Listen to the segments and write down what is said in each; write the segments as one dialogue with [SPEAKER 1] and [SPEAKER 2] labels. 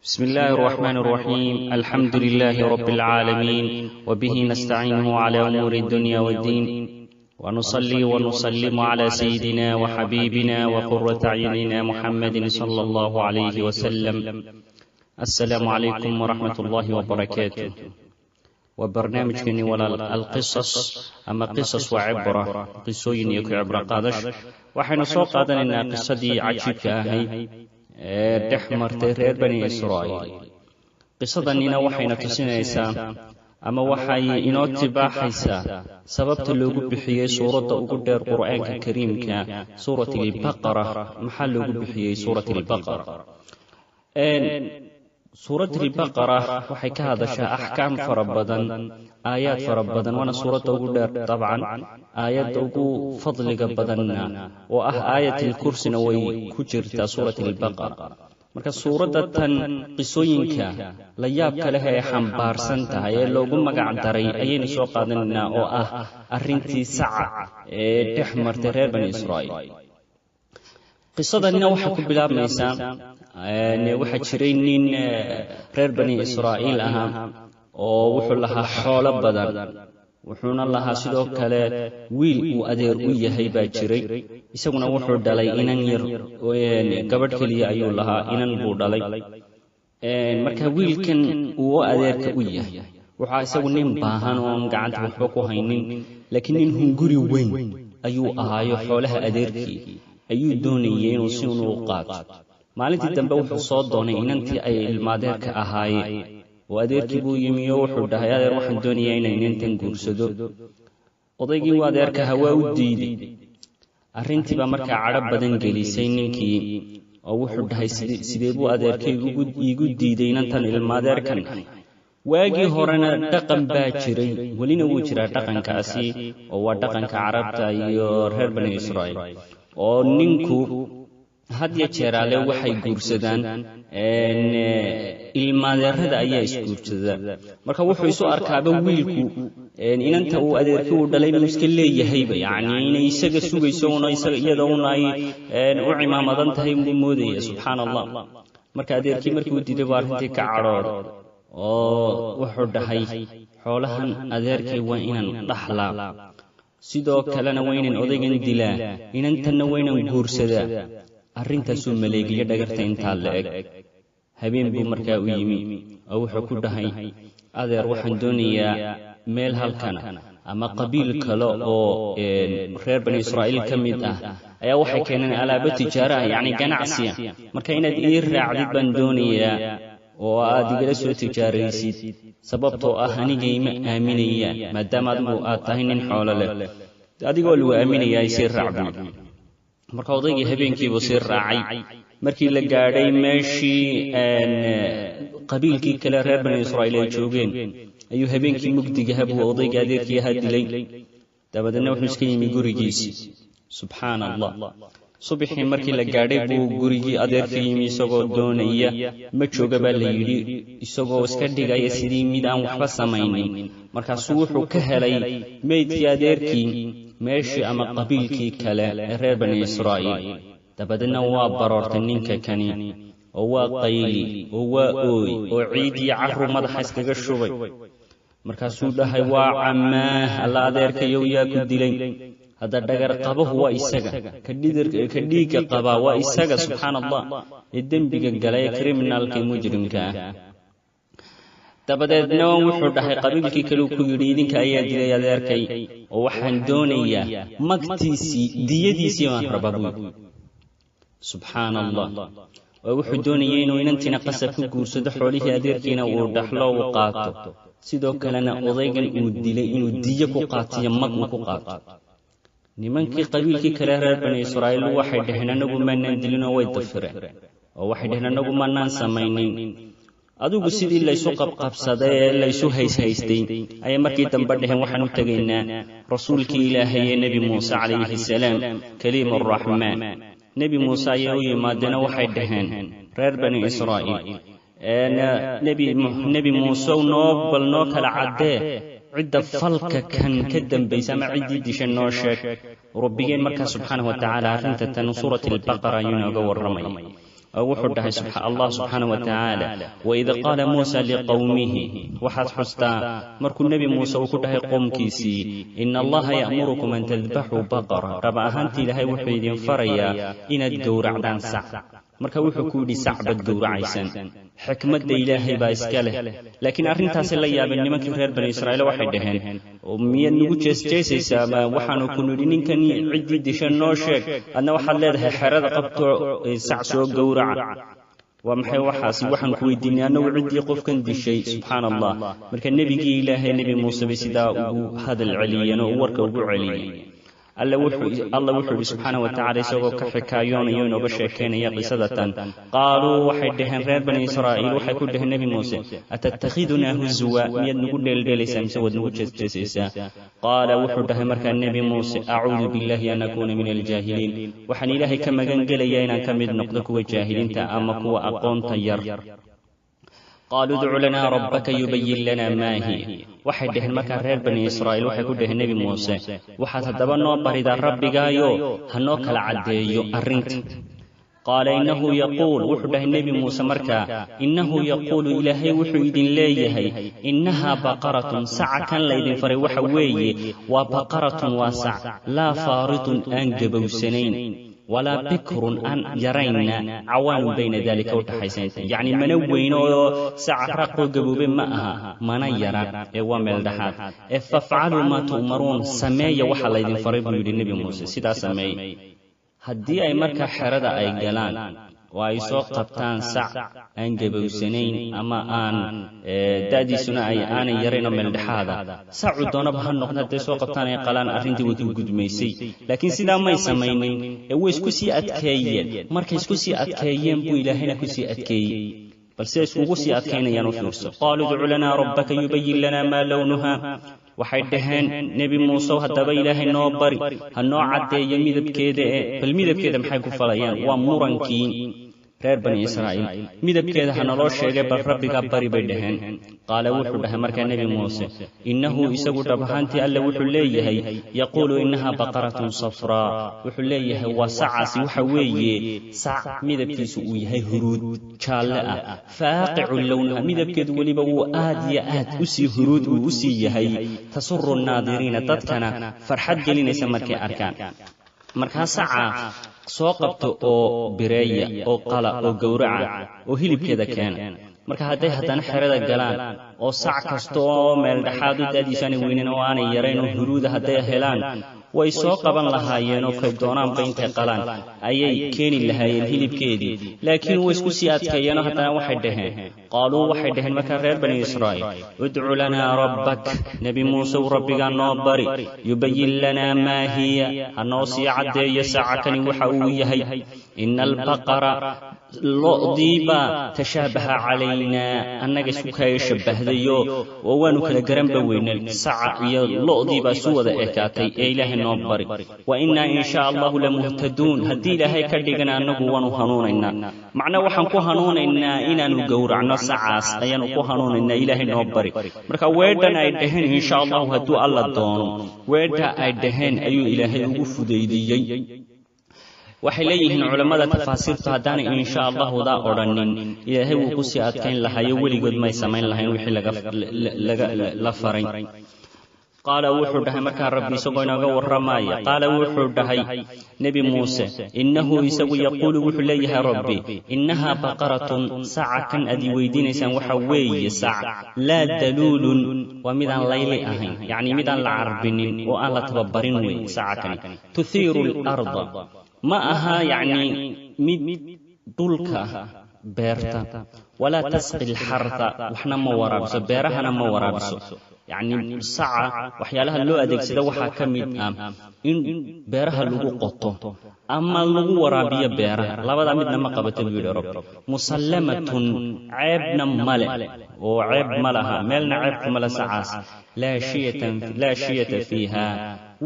[SPEAKER 1] بسم الله الرحمن الرحيم. الحمد لله رب العالمين، وبه نستعينه على أمور الدنيا والدين، ونصلي ونسلم على سيدنا وحبيبنا وقرة أعيننا محمد صلى الله عليه وسلم. السلام عليكم ورحمة الله وبركاته. وبرنامجكني ولا القصص أما قصص وعبرة قصوين يكو عبرة قادش وحين سوق قادن إن قصدي عجيبك أهي dhex martay reer bani israa'iil. qisadannina waxayna tusinaysaa ama waxay inoo tibaaxaysaa sababta loogu bixiyey suuradda ugu dheer qur'aanka kariimka suurat albaqara. maxaa loogu bixiyey suurat albaqara? suurat albaqara waxay ka hadashaa axkaam fara badan, aayaad fara badan, waana suuradda ugu dheer dabcan. aayadda ugu fadliga badanna oo ah aayatalkursina way ku jirtaa suurat albaqara. marka suuradda tan qisooyinka la yaabka leh ee xambaarsan tahay ee loogu magac daray ayaynu soo qaadanaynaa, oo ah arrintii saca ee dhex martay reer bani israa'iil. qisadanina waxay ku bilaabmaysaa waxaa jiray nin reer bani israa'iil ahaa oo wuxuu lahaa xoolo badan, wuxuuna lahaa sidoo kale wiil uu adeer u yahay baa jiray. isaguna wuxuu dhalay inan yar, gabadh keliya ayuu lahaa, inan buu dhalay. marka wiilkan uu adeerka u yahay waxaa isagu nin baahan oon gacanta waxba ku haynin, laakiin nin hunguri weyn ayuu ahaayo xoolaha adeerkii ayuu doonayay inuu si unu u qaato. maalintii dambe wuxuu soo doonay inantii ay ilmaadeerka ahaayeen, oo adeerkii buu yimi oo wuxuu dhahay, adeer waxaan doonayaa inaan inantan guursado. odaygii u adeerka ahaa waa u diiday. arrintiibaa markaa cadho badan gelisay ninkii, oo wuxuu dhahay, sidee buu adeerkay iigu diiday inantan ilmaadeerkan? waagii horena dhaqan baa jiray, welina wuu jiraa dhaqankaasi, oo waa dhaqanka carabta iyo reer bani israa'iil, oo ninku had ya jeeraale waxay guursadaan ilmaadeerada ayaa isguursadaa. marka wuxuu isu arkaaba wiilku inanta uu adeerkii uu dhalay inuu iska leeyahayba, yacni inay isaga sugayso iyada una ay u cimaamadan tahay buu moodaya. subxaana allah. marka adeerkii markii uu diiday baa arrintii ka cadhoodh, oo wuxuu dhahay, xoolahan adeerkay waa inaan dhaxlaa, sidoo kalena waa inaan odaygan dilaa, inantanna waa inaan guursadaa. arrintaasuu maleegiyo dhagarta intaa la eg. habeen buu markaa u yimi oo wuxuu ku dhahay, adeer waxaan doonayaa meel halkana ama qabiil kale oo reer bani israa'iil ka mid ah ayaa waxay keeneen alaabo tijaaro ah, yacni ganacsiya. marka inaad ii raacdid baan doonayaa oo aad igala soo tijaaraysid, sababtoo ah anigay ma aaminayaan, maadaama adigu aad tahay nin xoolo leh. adigoo lagu aaminayaa isii raacbuy. marka odaygii habeenkiibuu sii raacay. markii la gaadhay meeshii qabiilkii kale reer bani israa'iil ay joogeen ayuu habeenkii mugdigaha buu odaygii adeerkii ahaa dilay. dabadeedna wuxuu iska yimi gurigiisii. subxaana allah. subaxii markii la gaadhay buu gurigii adeerkii yimi isagoo doonaya, ma jooga baa la yidhi, isagoo iska dhigaya sidii mid aan waxba samaynin. markaasuu wuxuu ka helay meydkii adeerkii meeshii ama qabiilkii kale ee reer bani israa'iil. dabadeedna waa baroortay ninka kani, oo waa qayli, oo waa ooy, oo ciid iyo carru madaxa iskaga shubay. markaasuu dhahay, waa cammaah, alla adeerkayow yaa ku dilay? hadda dhagar qabahu waa isaga, ka dhiigga qabaa waa isaga. subxaana allah. ee dembiga gala ee kriminaalka ee mujrimka ah. dabadeedna wuxuu dhahay, qabiilkii kaleu ku yidhi, idinka ayaa dilay adeerkay, oo waxaan doonayaa magtiisii, diyadiisii baan rabaa buy. subxaana allah. oo wuxuu doonayay inuu inantiina qasab ku guursado, xoolihii adeerkiina uu dhaxlo uu qaato, sidoo kalena odaygan uu dilay inuu diyo ku qaatiyo, mag uu ku qaato. nimankii qabiilkii kale reer bani israa'iil waxay dhaheen, annagu maanaan dilinoo way dafireen, oo waxay dhaheen, annagu maanaan samaynin. adigu sidii laysu qabqabsaday ee laysu hayshaystay ayay markii dambe dhaheen, waxaan u tegaynaa rasuulkii ilaahay ee nebi muuse calayhi salaam, kaliimuraxmaan. nebi muuse ayay u yimaadeenoo waxay dhaheen, reer bani israa'iil, nebi muuse bal noo kala caddee cidda falka kan ka dambaysa ama ciddii disha noo sheeg. rabbigeen markaa subxaanahu wa tacaala arrinta tan suurat albaqara ayuu inooga warramay. وحده الله سبحانه وتعالى وإذا قال موسى لقومه وحد حستا مركو النبي موسى وكده قوم كيسي إن الله يأمركم أن تذبحوا بقرة ربا هانتي لهي وحيدين فريا إن الدور عدان سع marka wuxuu ku yidhi sacbad gowracaysan xikmadda ilaahay baa iska leh laakiin arrintaasi la yaabay nimankii reer bani israa'iil waxay dhaheen miyaad nagu jeesjeesaysaa ma waxaanu ku nidhi ninkan ciddii dishan noo sheeg adna waxaad leedahay xerada qabto sac soo gowraca waa maxay waxaasi waxaan ku weydiinay annagu ciddii qofkan dishay subxaan allah marka nebigii ilaahay nebi muuse bay sidaa ugu hadal celiyeen oo warka ugu celiyeen الله وحده سبحانه وتعالى سوى كحكايون يون وبشكين يا قصدة قالوا وحدهن رير بني إسرائيل وحكده النبي موسى أتتخذنا هزوا ميد نقول للجلس مسود نوجس جسيسا قال وحده مركا النبي موسى أعوذ بالله أن أكون من الجاهلين وحني الله كما قال يانا كمد نقدك وجاهلين تأمك وأقون طير قالوا ادع لنا ربك يبين لنا ما هي وحده المكان رير بني إسرائيل وحكده النبي موسى وحتى نو بريد ربك يو هنوك العديو أرنت قال إنه يقول وحده النبي موسى مركا إنه يقول إلهي وحيد ليهي إنها بقرة سعة ليد فري وحوي وبقرة واسع لا فارط أنجب سنين ولا بكر أن يرينا عوان بين ذلك وتحيسين يعني منوين سعرق قبوب معها منيرا ومل دحات فافعلوا ما تؤمرون سمايا وحا ليدين فريب يدي النبي موسى سيدا سماي هدي أي مركا حردة أي قلان وأي سوق قبطان سع أن جبوسنين أما أن دادي سنة أي آن يرينا من الحادة سعود دونا بها النقطة دي سوق قبطان أي قلان أرنتي وكو قد ميسي لكن سيدا ما يسمينين هو اسكسي أتكيين مركا اسكسي أتكيين بو إلهينا كسي أتكيين بل سيسكسي أتكيين ينفرس قالوا ادع لنا ربك يبين لنا ما لونها وحيدهن نبي موسى هدبا إلهي نوبري هنو عدي يميدب كيدا فالميدب كيدا محاكو فلايان ومرنكين reer bani Israa'iil midabkeeda hana loo sheegay bal rabbiga bari bay dhaheen qaala wuxuu dhahay markaa nabi muuse innahu isagu dhabahantii alle wuxuu leeyahay yaqulu innaha baqaratun safra wuxuu leeyahay waa sacaasi waxa weeye sac midabkiisu uu yahay huruud jaalle ah faaqicu lawnaha midabkeedu waliba uu aad iyo aad u sii huruud uu u sii yahay tasurru naadiriina dadkana farxad gelinaysa markay arkaan markaa saca soo qabto oo bireeya oo qala oo gowraca oo hilibkeeda keena marka hadday haddana xerada galaan oo sac kasta oo meel dhaxaad u daadiisana weynin oo aanay yarayn oo huruuda hadday helaan way soo qaban lahaayeen oo kay doonaanba intay qalaan ayay keeni lahaayeen hilibkeedii laakiin way isku sii adkeeyeen haddana waxay dhaheen qaaluu waxay dhaheen marka reer bani israa'iil udcu lanaa rabbak nabi muuse rabbiga noo bari yubayyin lanaa maa hiya hanoo sii caddeeyo saacakani waxa uu yahay ina albaqara lo'diiba tashaabaha calaynaa annaga isu kaaga shabbahdayo oo waanu kala garanba weynay saca iyo lo'diibaa isu wada ekaatay ee ilaahay noo bari wa innaa in shaa allahu lamuhtaduun haddii ilaahay ka dhigana annagu waanu hanuunaynaa macnaa waxaan ku hanuunaynaa inaanu gowracno sacaas ayaanu ku hanuunaynaa ilaahay noo bari marka weedhan ay dhaheen in shaa allahu hadduu alla doono weedha ay dhaheen ayuu ilaahay ugu fudaydiyey waxay leeyihiin culimada tafaasiirta hadaan insha Allah wada oranin ilaahay wuu ku sii adkayn lahayo weligood may samayn lahayn wixii laga faray qaala wuxuu dhahay marka rabbi isagoo inaga warramaya qaala wuxuu dhahay nabi muuse innahu isagu yaqulu wuxuu leeyahay rabbi innaha baqaratun sa'akan adi weydiinaysaan waxa weeye sac la dalulun wa midan layli ahayn yani midan la carbinin oo aan la tababarin weey sa'akan tuthiru al-ardh ما أها يعني مد دولكا بيرتا ولا تسقي الحرث وحنا ما ورابس بيرها ما ورابس يعني ساعة وحيالها اللو أديك سيدا وحا كميد إن بيرها لغو قطو أما لغو ورابية بيرها لا بد أمدنا ما قبت بيد رب مسلمة عيبنا ملع وعيب ملها ملنا عيب ملا سعاس لا شية فيها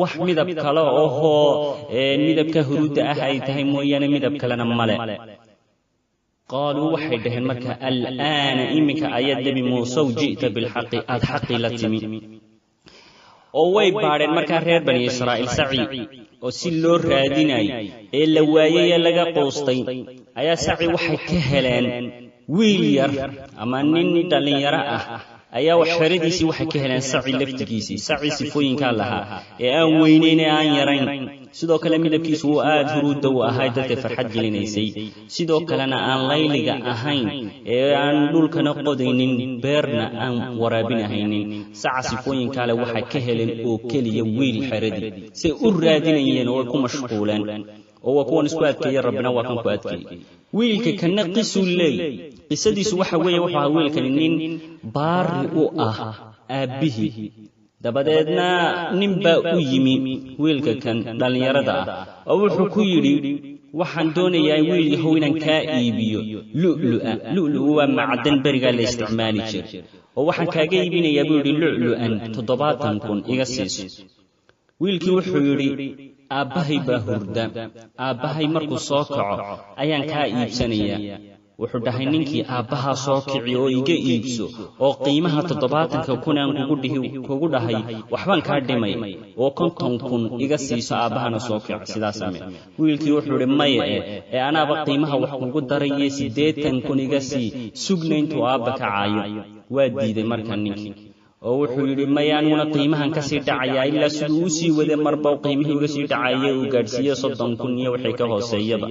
[SPEAKER 1] wax midab kale oo midabka huruuda ah ay tahay mooyane midab kalena male qaaluu waxay dhaheen marka al'aana iminka ayad nabi muuse jiita bil haqi ad haqi la timi oo way baadheen marka reer bani israa'iil saci oo si loo raadinay ee la waayay laga qoostay ayaa saci waxay ka heleen wiil yar ama nin dhalinyaro ah ayaa xeradiisii waxay ka heleen saci laftigiisii saci sifooyinka lahaa ee aan weynayn ee aan yarayn sidoo kale midabkiisu uu aad huruud u ahaa dadka farxad gelinaysay sidoo kalena aan layliga ahayn ee aan dhulkana qodaynin beerna aan waraabinahaynin saca sifooyinka leh waxay ka heleen oo kaliya wiil xeradii si u raadinayeen oo ku mashquuleen oo waa kuwan isku adkeeyay rabbina waa kan ku adkeeyay wiilka kana qisu leey qisadiisu waxa weeye waxa wiilkan nin baari u ah aabihi dabadeedna nin baa u yimi wiilka kan dhalinyarada ah oo wuxuu ku yidhi waxaan doonayaa wiil yahow inaan kaa iibiyo lu'lu'a waa macdan berigaa la isticmaali jiray oo waxaan kaaga iibinayaa buu yidhi lu'lu'an 70,000 iga siiso wiilkii wuxuu yidhi aabbahay baa hurda aabbahay markuu soo kaco ayaan kaa iibsanayaa wuxuu dhahay ninkii aabbahaa soo kici oo iga iibso oo qiimaha 70,000 aan kugu dhahay waxbaan kaa dhimay oo 50,000 iga siiso aabbahana soo kici sidaas samee wiilkii wuxuu yidhi maya ee anaaba qiimaha wax kugu daray 80,000 iga sii sugnayntuu aabba ka caayo waa diiday markaa ninkii oo wuxuu yidhi mayaanuna qiimahan ka sii dhacayaa ilaa siduu u sii wada marba qiimihii uga sii dhacayay uu gaadhsiiyo 30,000 iyo wixii ka hooseeyaba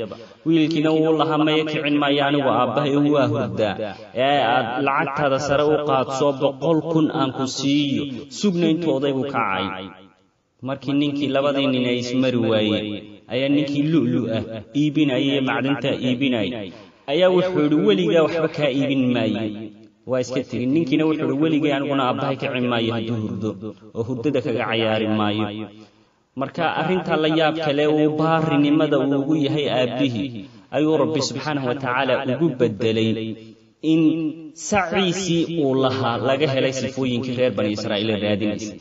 [SPEAKER 1] wiilkiina wuu lahaa maya kicin maya anigu aabbahay waa hurdaa ee aad lacagtaada sare u qaadso 100,000 aan ku siiyo sugnayntu odaygu ka cay markii ninkii labadii nin ay ismari waayeen ayaa ninkii lu'lu'a iibinayay macdanta iibinayay ayaa wuxuu yidhi weligaa waxba kaa iibin maayo waa iska tegin ninkiina wuxuu yidhi weligay aniguna aabbahay kici maayo hadduu hurdo oo hurdada kaga cayaari maayo marka arrintaa la yaab kale uu baarinimada uu ugu yahay aabbihii ayuu rabbi subxaanahu wa tacaala ugu beddelay in saciisii uu lahaa laga helay sifooyinkii reer bani israa'iil raadinaysay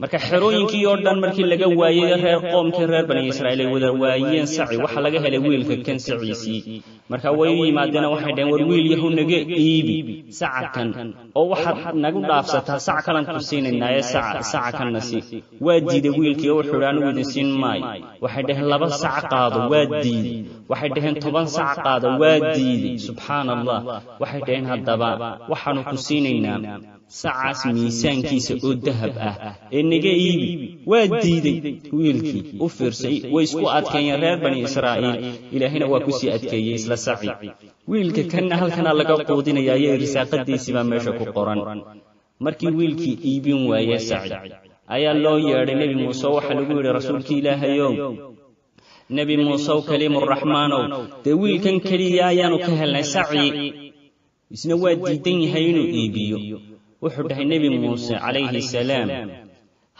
[SPEAKER 1] marka xerooyinkii oo dhan markii laga waayay reer qoomkii reer bani israa'iil ay wada waayeen saci waxa laga helay wiilka kan saciisii marka way yimaadeen waxay dhaheen war wiil yahow naga iibi sacakan oo waxaad nagu dhaafsataa sac kalan ku siinaynaay saca kan nasi waa diiday wiilkii oo wuxuu anigu idin siin maayo waxay dhaheen 2 sac qaado waa diiday waxay dhaheen 10 sac qaado waa diiday subxaanallah waxay dhaheen haddaba waxaanu ku siinaynaa sacaas miisaankiisa oo dahab ah ee naga iibi waa diiday wiilkii u fiirsay way isku adkeeyeen reer bani israa'iil ilaahina waa ku sii adkeeyay isla saci wiilka kana halkana laga qoodinayaa iyo risaaqadiisii baa meesha ku qoran markii wiilkii iibin waayay saci ayaa loo yeedhay nabi muuse waxa lagu yidhi rasuulkii ilaahayow nabi muuse kaliimur raxmaanow dee wiilkan kaliya ayaanu ka helnay saci isna waa diidan yahay inuu iibiyo wuxuu dhahay nabi muuse calayhi salaam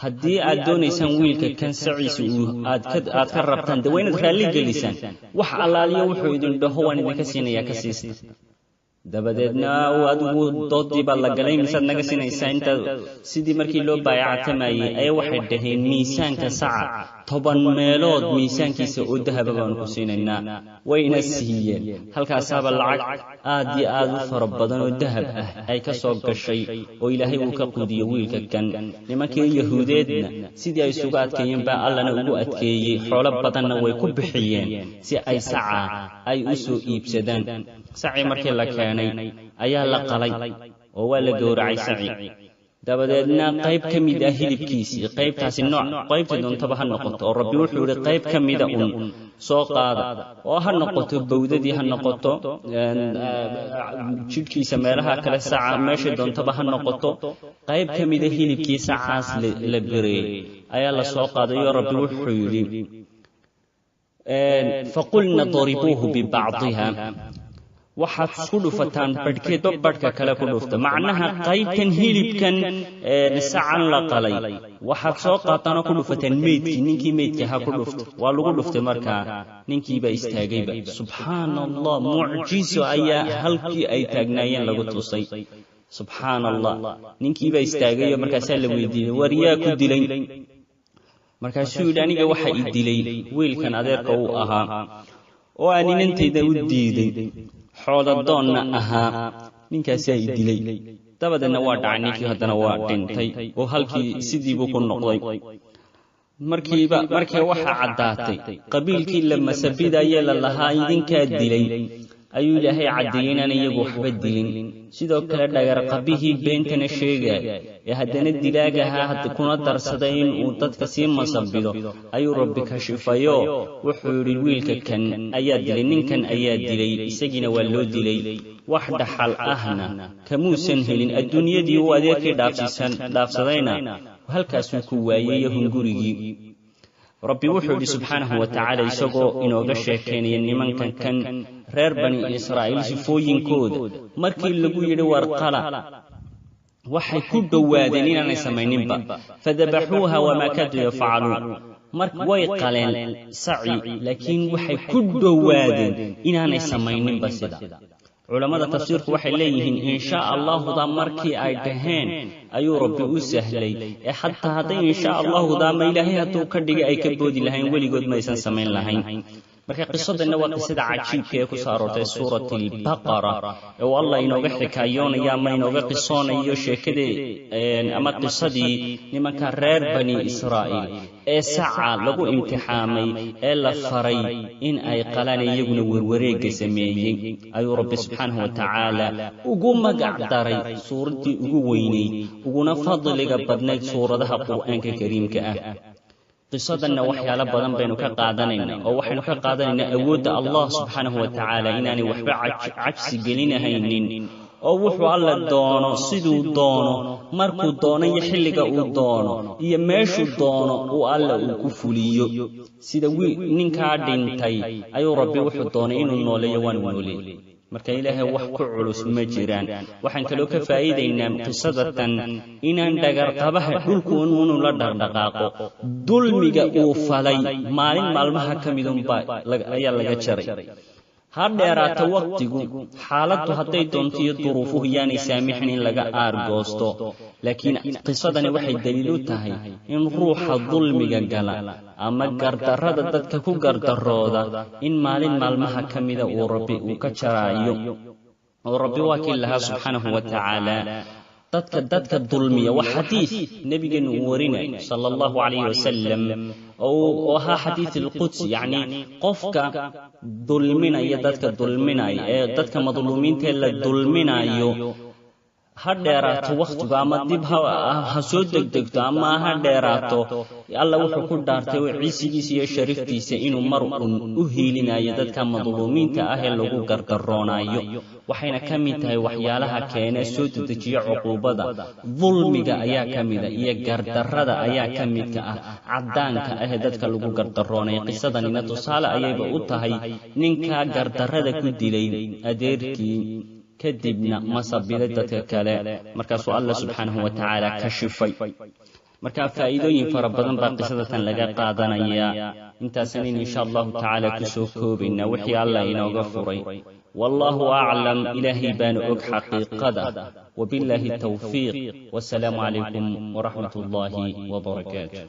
[SPEAKER 1] haddii aad doonaysaan wiilka kan saciisa aad ka rabtaan dee waa inaad raalli gelisaan wax allaaliyo wuxuu idin dhaho waan idinka siinayaa ka siista dabadeedna adigu doodii baa la galay misaad naga siinaysaa intaad sidii markii loo baayactamayay ayaa waxay dhaheen miisaanka saca 10 meelood miisaankiisa oo dahaba baanu ku siinaynaa wayna siiyeen halkaasaaba lacag aad iyo aad u fara badan oo dahab ah ay ka soo gashay oo ilaahay uu ka quudiyay wiilka kan nimankii yahuudeedna sidii ay isugu adkeeyeen baa allana ugu adkeeyey xoolo badanna way ku bixiyeen si ay saca ay u soo iibsadaan saci markii la keenay ayaa la qalay oo waa la gowracay saci dabadeedna qayb ka mid ah hilibkiisii qaybtaasi nooc qaybtii doontaba ha noqoto oo rabbi wuxuu yidhi qayb ka mida soo qaada oo ha noqoto bawdadii ha noqoto jidhkiisa meelaha kale saca meeshay doontaba ha noqoto qayb ka mida hilibkii sacaas la bereeyey ayaa la soo qaaday oo rabbi wuxuu yidhi faqulna daribuuhu bibacdiha waxaad isku dhufataan badhkeedba badhka kale ku dhufta macnaha qaybtan hilibkan sacan la qalay waxaad soo qaataan oo ku dhufataan meydkii ninkii meydka ha ku dhufta waa lagu dhuftay markaa ninkiibaa istaagayba subxaana allah mucjiso ayaa halkii ay taagnaayeen lagu tusay subxaana allah ninkiibaa istaagayo markaasaa la weydiiyey war yaa ku dilay markaasuu yidhi aniga waxa i dilay wiilkan adeerka uu ahaa oo aan inantayda u diiday xooladoonna ahaa ninkaasaa i dilay dabadeedna waa dhacay ninkii haddana waa dhintay oo halkii sidiibuu ku noqday markii waxaa caddaatay qabiilkii la masabidayee la lahaa idinkaa dilay ayuu ilaahay caddeeyey inaan iyagu waxba dilin sidoo kale dhagarqabihii beentana sheegay ee haddana dilaagahaa kuna darsaday inuu dadka sii masabido ayuu rabbi kashifayo wuxuu yidhi wiilka kan ayaa dilay ninkan ayaa dilay isagiina waa loo dilay wax dhaxal ahna kamuusan helin adduunyadii uu adeerkii dhaafsadayna halkaasuu ku waayey hungurigii rabbi wuxuu yidhi subxaanahu wa tacaala isagoo inooga sheekaynaya nimankan kan reer bani israa'iil sifooyinkooda markii lagu yidhi warqala waxay ku dhowaadeen inaanay samayninba fadabaxuuha wamaa kaaduu yafcaluun way qaleen saci laakiin waxay ku dhowaadeen inaanay samayninba sida culamada tafsiirku waxay leeyihiin insha allahuda markii ay dhaheen ayuu rabbi u sahlay ee xataa hadday insha allahuda ma ilaahay hadduu ka dhigay ay ka boodi lahayn weligood maysan samayn lahayn marka qisadana waa qisada cajiibka ee ku soo aroortay suurati albaqara oo allah inooga xikaayoonaya ama inooga qisoonayo sheekadii ama qisadii nimanka reer bani israa'iil ee saca lagu imtixaamay ee la faray in ay qalaan iyaguna warwareegga sameeyey ayuu rabbi subxaanahu wa tacaala ugu magac daray suuraddii ugu weynayd uguna fadliga badnayd suuradaha qur'aanka kariimka ah qisadanna waxyaalo badan baynu ka qaadanaynaa oo waxaynu ka qaadanaynaa awoodda allah subxaanahu wa tacaala inaanay waxba cajsi gelinahaynin oo wuxuu alla doono siduu doono markuu doono iyo xilliga uu doono iyo meeshuu doono uu alla uu ku fuliyo sida ninkaa dhintay ayuu rabbi wuxuu doonay inuu nooleeyo waanu nooleeyey marka ilaahay wax ku culus ma jiraan waxaan kaloo ka faa'iidaynaa qisadatan inaan dhagarqabaha dhulku inuu la dhaqdhaqaaqo dulmiga uu falay maalin maalmaha ka midunba ayaa laga jaray ha dheeraata waqtigu xaaladdu hadday doonto iyo duruufuhu yaanay saamixin in laga aargoosto laakiin qisadani waxay daliil u tahay in ruuxa dulmiga gala ama gardarrada dadka ku gardarrooda in maalin maalmaha ka mida uu rabbi uu ka jaraayo oo rabbi waa kii lahaa subxaanahu wa tacaala dadka dulmiya waa xadiid nabigeenu uu warinay sala allahu calayhi wasalam oo ahaa xadiid alqudsi yacni qofka dulminaya dadka dulminaya ee dadka madluumiinta la dulminayo ha dheeraato wakhtigu ama dib ha soo degdegto ama ha dheeraato alla wuxuu ku dhaartay ciisigiisa iyo shariftiisa inuu mar u hiilinayo dadka madluumiinta ah ee lagu gardaroonayo waxayna ka mid tahay waxyaalaha keena soo dedejiya cuquubada dulmiga ayaa ka mida iyo gardarrada ayaa ka midka ah caddaanka ah ee dadka lagu gardaroonaya qisadanina tusaale ayayba u tahay ninkaa gardarrada ku dilay adeerkii kadibna masabiday dadka kale markaasuu alla subxaanahu wa tacaala ka shifay marka faa'iidooyin fara badan baa qisadatan laga qaadanayaa intaasanin insha allahu tacaala kusoo koobaynaa wixii alla inooga furay wallahu aclam ilaahay baana og xaqiiqada wabillahi tawfiiq wasalaamu calaykum waraxmat ullaahi wabarakaatu